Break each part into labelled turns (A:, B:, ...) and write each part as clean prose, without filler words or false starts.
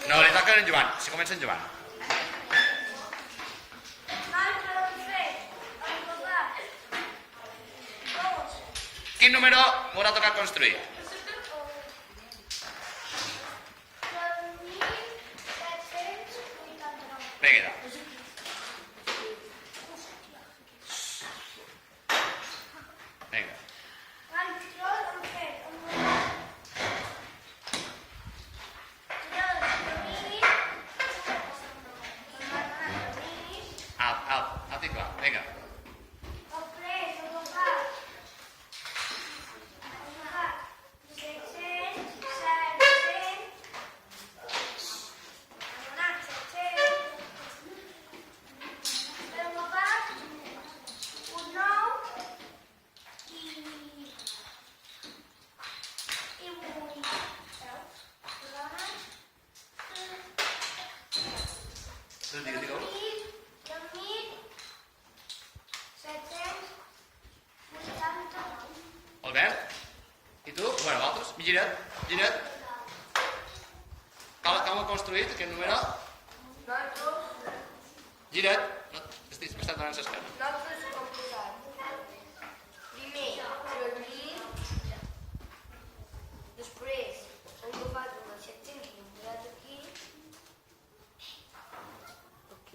A: No, li toca en Joan. Si comença en Joan. Quin número m'haurà tocat construir? Vinga. Vinga. Alt i clar. Vinga. Digue-ho. Albert? I tu? Bueno, vosaltres? Gira't. Com ho construït, aquest número? Gira't. M'estàs donant l'esquena.
B: Nosaltres hem posat primer traduir, després hem agafat un dels 700 i hem posat aquí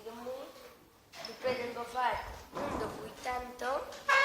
B: damunt, després hem agafat un de 80